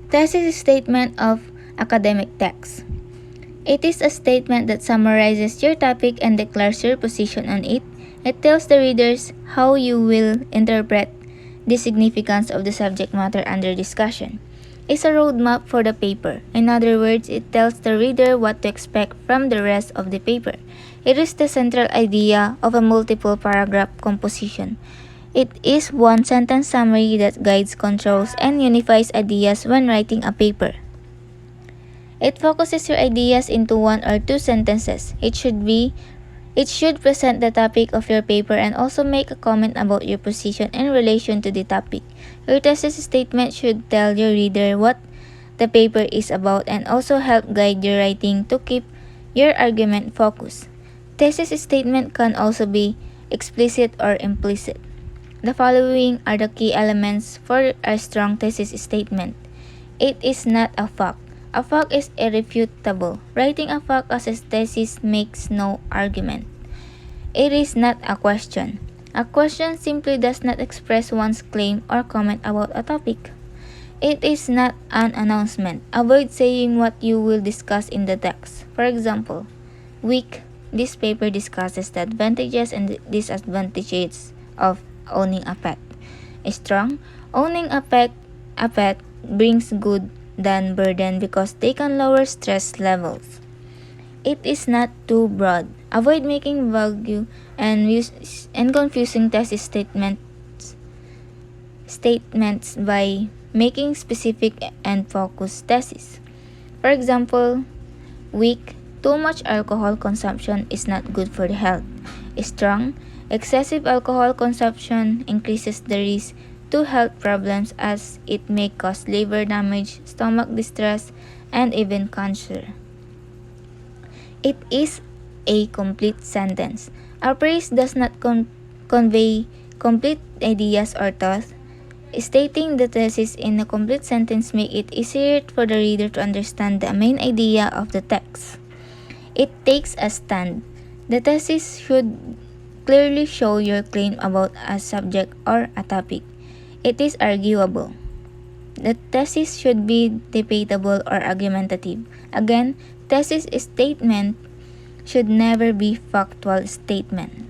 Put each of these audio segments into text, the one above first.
Thesis statement of academic text. It is a statement that summarizes your topic and declares your position on it. It tells the readers how you will interpret the significance of the subject matter under discussion. It's a roadmap for the paper. In other words, it tells the reader what to expect from the rest of the paper. It is the central idea of a multiple paragraph composition. It is one sentence summary that guides, controls, and unifies ideas when writing a paper. It focuses your ideas into one or two sentences. It should present the topic of your paper and also make a comment about your position in relation to the topic. Your thesis statement should tell your reader what the paper is about and also help guide your writing to keep your argument focused. Thesis statement can also be explicit or implicit. The following are the key elements for a strong thesis statement. It is not a fact. A fact is irrefutable. Writing a fact as a thesis makes no argument. It is not a question. A question simply does not express one's claim or comment about a topic. It is not an announcement. Avoid saying what you will discuss in the text. For example, weak. This paper discusses the advantages and disadvantages of owning a pet. Strong. Owning a pet brings good than burden because they can lower stress levels. It is not too broad. Avoid making vague and confusing thesis statements by making specific and focused thesis. For example, weak. Too much alcohol consumption is not good for the health. Strong. Excessive alcohol consumption increases the risk to health problems as it may cause liver damage, stomach distress, and even cancer. It is a complete sentence. A phrase does not convey complete ideas or thoughts. Stating the thesis in a complete sentence makes it easier for the reader to understand the main idea of the text. It takes a stand. The thesis should clearly show your claim about a subject or a topic. It is arguable. The thesis should be debatable or argumentative. Again, thesis statement should never be factual statement.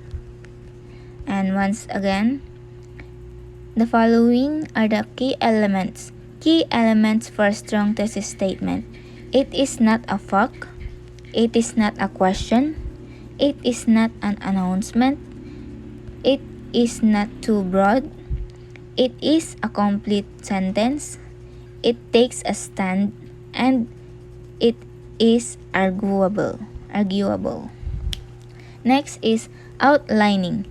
And once again, the following are the key elements. Key elements for a strong thesis statement. It is not a fact. It is not a question. It is not an announcement. It is not too broad. It is a complete sentence. It takes a stand. And it is arguable. Next is outlining.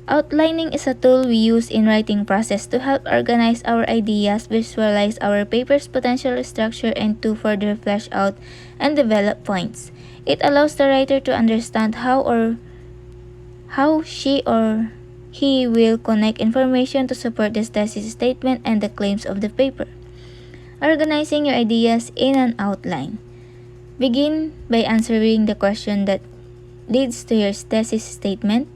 Outlining is a tool we use in writing process to help organize our ideas, visualize our paper's potential structure, and to further flesh out and develop points. It allows the writer to understand how she or he will connect information to support the thesis statement and the claims of the paper. Organizing your ideas in an outline. Begin by answering the question that leads to your thesis statement.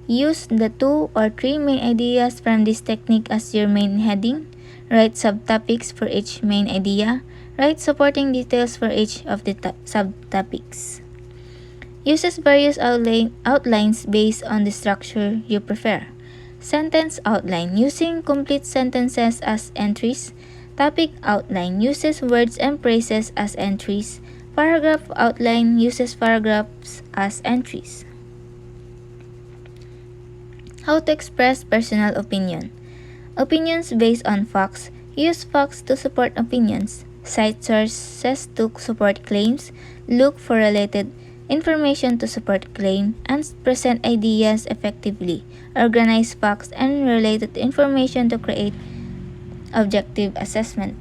Use the 2 or 3 main ideas from this technique as your main heading. Write subtopics for each main idea. Write supporting details for each of the subtopics. Uses various outlines based on the structure you prefer. Sentence outline. Using complete sentences as entries. Topic outline. Uses words and phrases as entries. Paragraph outline. Uses paragraphs as entries. How to express personal opinion. Opinions based on facts. Use facts to support opinions. Cite sources to support claims. Look for related information to support claim, and present ideas effectively. Organize facts and related information to create objective assessment.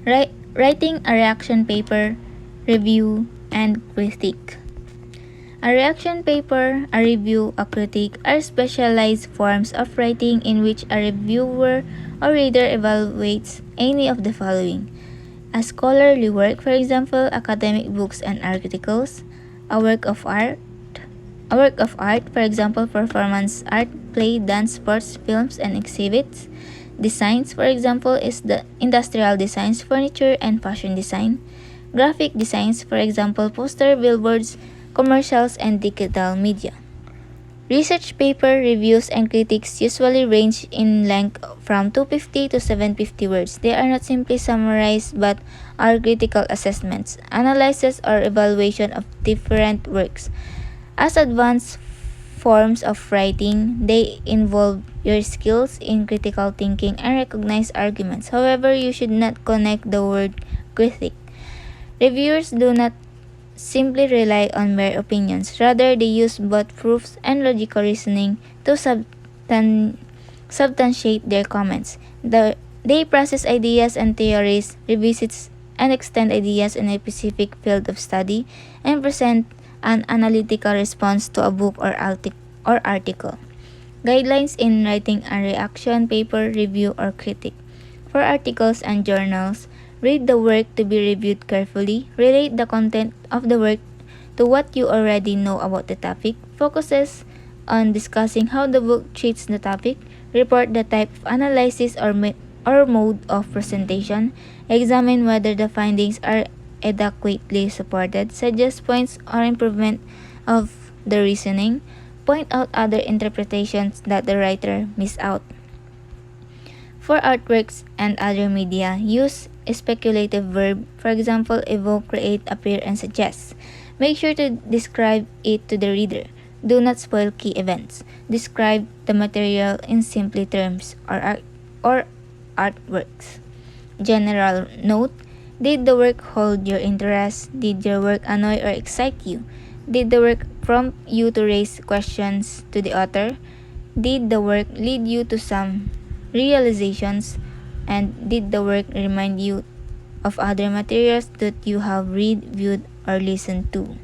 Writing a reaction paper, review, and critique. A reaction paper, a review, a critique are specialized forms of writing in which a reviewer or reader evaluates any of the following: a scholarly work, for example, academic books and articles; a work of art, for example, performance art, play, dance, sports, films, and exhibits; designs, for example, is the industrial designs, furniture and fashion design. Graphic designs, for example, poster, billboards, commercials, and digital media. Research paper reviews and critiques usually range in length from 250 to 750 words. They are not simply summarized but are critical assessments, analysis, or evaluation of different works. As advanced forms of writing, they involve your skills in critical thinking and recognize arguments. However, you should not connect the word critic. Reviewers do not simply rely on mere opinions. Rather, they use both proofs and logical reasoning to substantiate their comments. They process ideas and theories, revisit and extend ideas in a specific field of study, and present an analytical response to a book or article. Guidelines in writing a reaction paper, review, or critic. For articles and journals, read the work to be reviewed carefully, relate the content of the work to what you already know about the topic, focuses on discussing how the book treats the topic, report the type of analysis or mode of presentation, examine whether the findings are adequately supported, suggest points or improvement of the reasoning, point out other interpretations that the writer missed out. For artworks and other media, use a speculative verb, for example, evoke, create, appear, and suggest. Make sure to describe it to the reader. Do not spoil key events. Describe the material in simple terms or artworks. General note: did the work hold your interest? Did your work annoy or excite you? Did the work prompt you to raise questions to the author? Did the work lead you to some realizations? And did the work remind you of other materials that you have read, viewed, or listened to?